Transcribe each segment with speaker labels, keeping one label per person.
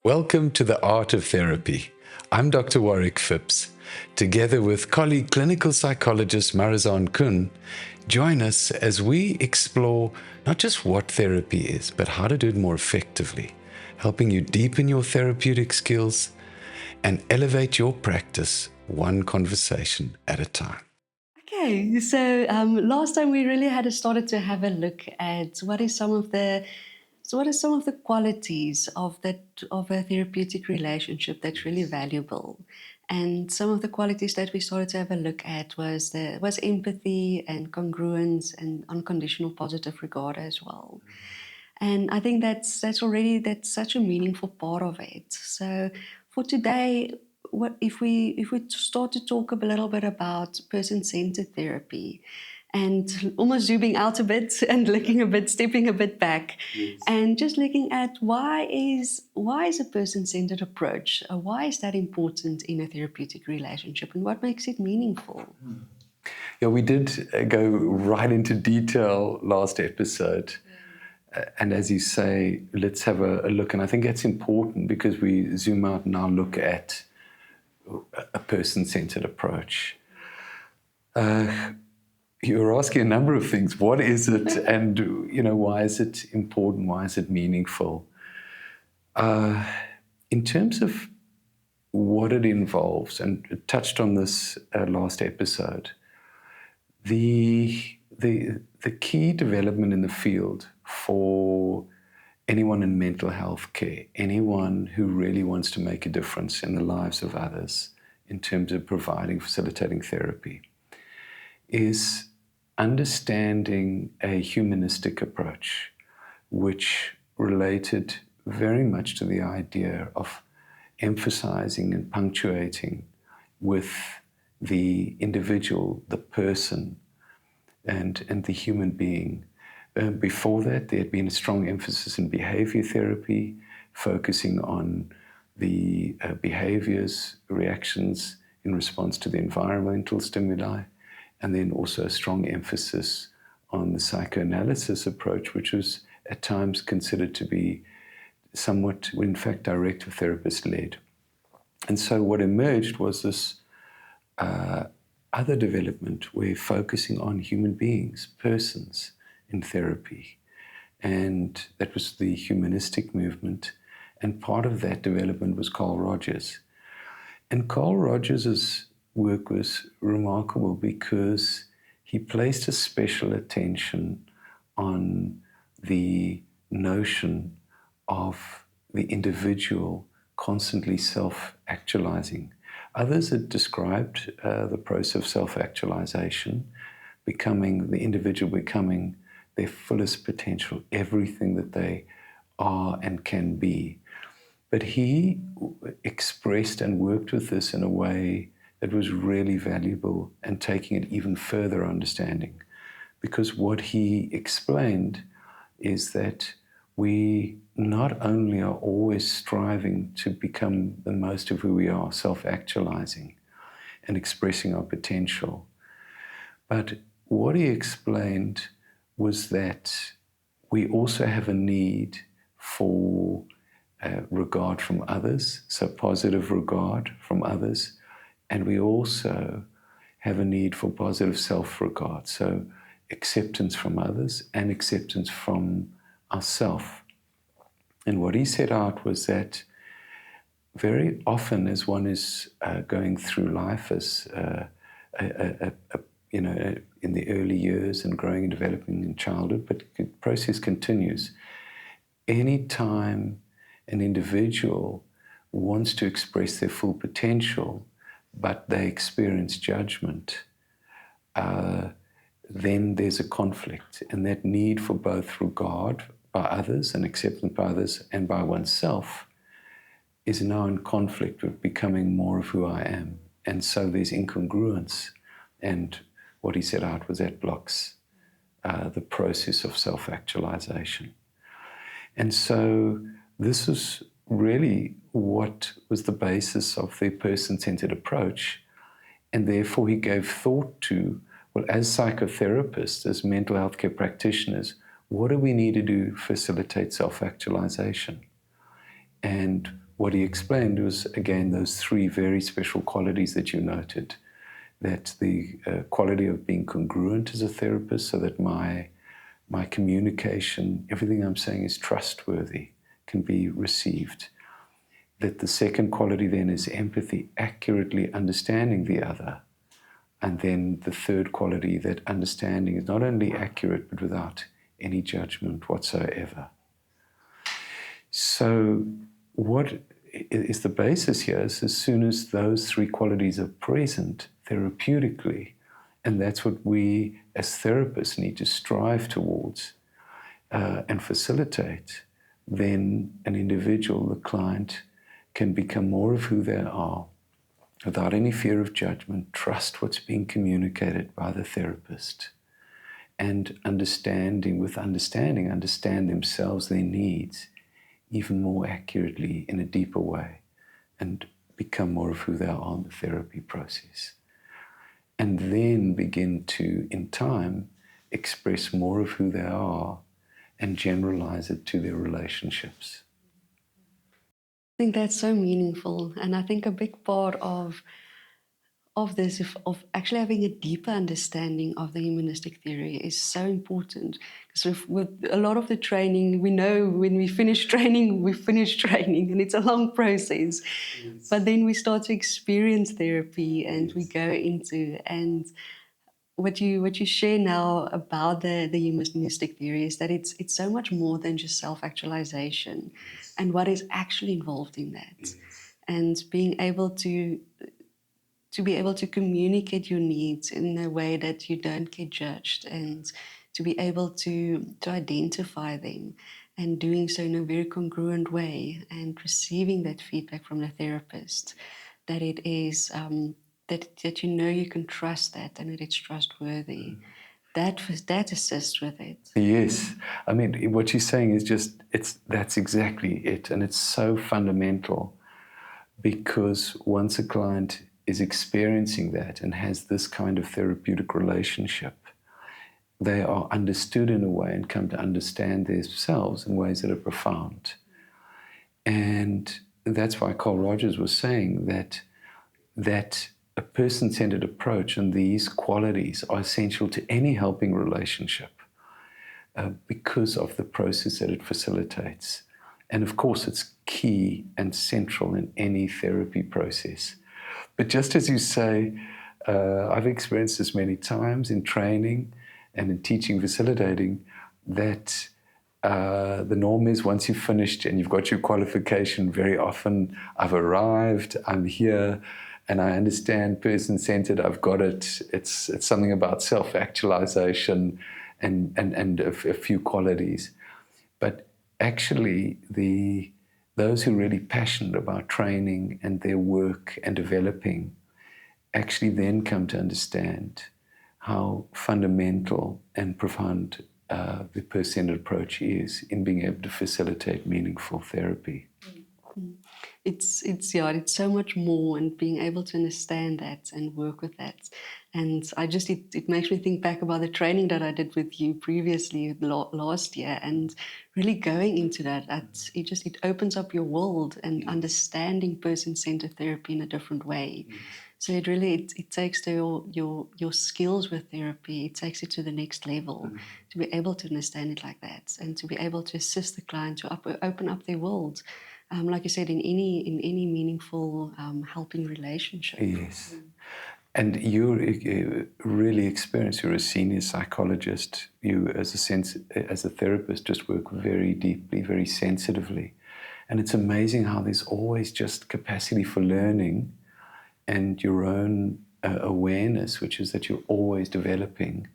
Speaker 1: Welcome to the Art of Therapy. I'm Dr. Warwick Phipps. Together with colleague clinical psychologist Marizan Kun, join us as we explore not just what therapy is, but how to do it more effectively, helping you deepen your therapeutic skills and elevate your practice one conversation at a time.
Speaker 2: Okay, so last time we really had started to have a look at what is some of the qualities of a therapeutic relationship that's really valuable, and some of the qualities that we started to have a look at was empathy and congruence and unconditional positive regard as well. And I think that's such a meaningful part of it. So for today, what if we start to talk a little bit about person-centered therapy and almost zooming out a bit and stepping a bit back, and just looking at why is a person-centered approach, why is that important in a therapeutic relationship, and what makes it meaningful?
Speaker 1: Yeah, we did go right into detail last episode. And as you say, let's have a look. And I think that's important because we zoom out and now look at a person-centered approach. You're asking a number of things. What is it? And, why is it important? Why is it meaningful? In terms of what it involves, and it touched on this last episode, the key development in the field for anyone in mental health care, anyone who really wants to make a difference in the lives of others in terms of facilitating therapy, is understanding a humanistic approach, which related very much to the idea of emphasizing and punctuating with the individual, the person, and the human being. Before that, there had been a strong emphasis in behavior therapy, focusing on the behaviors, reactions in response to the environmental stimuli, and then also a strong emphasis on the psychoanalysis approach, which was at times considered to be somewhat, in fact, directive therapist-led. And so what emerged was this other development where focusing on human beings, persons in therapy. And that was the humanistic movement. And part of that development was Carl Rogers. And Carl Rogers' work was remarkable because he placed a special attention on the notion of the individual constantly self-actualizing. Others had described the process of self-actualization, the individual becoming their fullest potential, everything that they are and can be. But he expressed and worked with this in a way that was really valuable and taking it even further understanding. Because what he explained is that we not only are always striving to become the most of who we are, self-actualizing and expressing our potential, but what he explained was that we also have a need for regard from others, so positive regard from others, and we also have a need for positive self-regard, so acceptance from others and acceptance from ourselves. And what he set out was that very often as one is going through life as in the early years and growing and developing in childhood, but the process continues. Any time an individual wants to express their full potential, but they experience judgment, then there's a conflict. And that need for both regard by others and acceptance by others and by oneself is now in conflict with becoming more of who I am. And so there's incongruence. And what he set out was that blocks the process of self-actualization. And so this is really what was the basis of the person-centered approach. And therefore he gave thought to, well, as psychotherapists, as mental health care practitioners, what do we need to do to facilitate self-actualization? And what he explained was, again, those three very special qualities that you noted. That the quality of being congruent as a therapist, so that my communication, everything I'm saying is trustworthy, can be received. That the second quality then is empathy, accurately understanding the other. And then the third quality, that understanding is not only accurate, but without any judgment whatsoever. So what is the basis here is, as soon as those three qualities are present therapeutically, and that's what we as therapists need to strive towards and facilitate, then an individual, the client, can become more of who they are without any fear of judgment, trust what's being communicated by the therapist, and understand themselves, their needs, even more accurately in a deeper way, and become more of who they are in the therapy process. And then begin to, in time, express more of who they are and generalize it to their relationships.
Speaker 2: I think that's so meaningful, and I think a big part of this, of actually having a deeper understanding of the humanistic theory, is so important. Because with a lot of the training, we know when we finish training, and it's a long process. Yes. But then we start to experience therapy, and yes, we go into, and what you share now about the humanistic theory is that it's so much more than just self-actualization, yes, and what is actually involved in that, yes, and being able to be able to communicate your needs in a way that you don't get judged, and to be able to identify them, and doing so in a very congruent way, and receiving that feedback from the therapist, that it is that you can trust that, and that it's trustworthy. That assists with it.
Speaker 1: Yes. I mean, what you're saying is just, that's exactly it. And it's so fundamental, because once a client is experiencing that and has this kind of therapeutic relationship, they are understood in a way and come to understand themselves in ways that are profound. And that's why Carl Rogers was saying that a person-centered approach and these qualities are essential to any helping relationship because of the process that it facilitates. And of course, it's key and central in any therapy process. But just as you say, I've experienced this many times in training and in teaching, facilitating, that the norm is, once you've finished and you've got your qualification, very often, I've arrived, I'm here, and I understand person-centered, I've got it. It's something about self-actualization and a few qualities. But actually, those who are really passionate about training and their work and developing actually then come to understand how fundamental and profound the person-centered approach is in being able to facilitate meaningful therapy.
Speaker 2: Mm-hmm. It's so much more, and being able to understand that and work with that. And it makes me think back about the training that I did with you previously last year, and really going into that. It opens up your world, and understanding person-centered therapy in a different way. Yes. So it really takes your skills with therapy, it takes it to the next level, to be able to understand it like that, and to be able to assist the client to open up their world. Like you said, in any meaningful helping relationship.
Speaker 1: Yes. And you're really experienced. You're a senior psychologist. You, as a therapist, just work very deeply, very sensitively. And it's amazing how there's always just capacity for learning, and your own awareness, which is that you're always developing.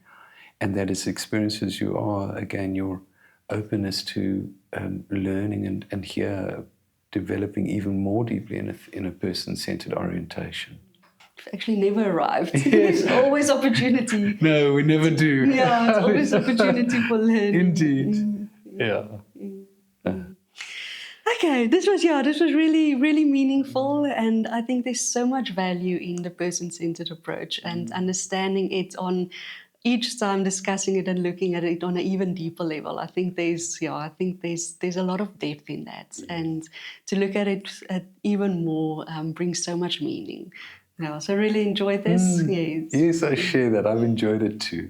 Speaker 1: And that as experienced as you are, again, your openness to learning and here developing even more deeply in a person-centered orientation.
Speaker 2: Actually never arrived. There's always opportunity.
Speaker 1: No, we never do.
Speaker 2: Yeah, it's always opportunity for learning.
Speaker 1: Indeed. Yeah.
Speaker 2: Okay, this was really, really meaningful, and I think there's so much value in the person-centered approach and understanding it on each time discussing it and looking at it on an even deeper level, I think there's a lot of depth in that, and to look at it at even more brings so much meaning. Yeah, so really enjoyed this. Yes.
Speaker 1: Yes, I share that. I've enjoyed it too.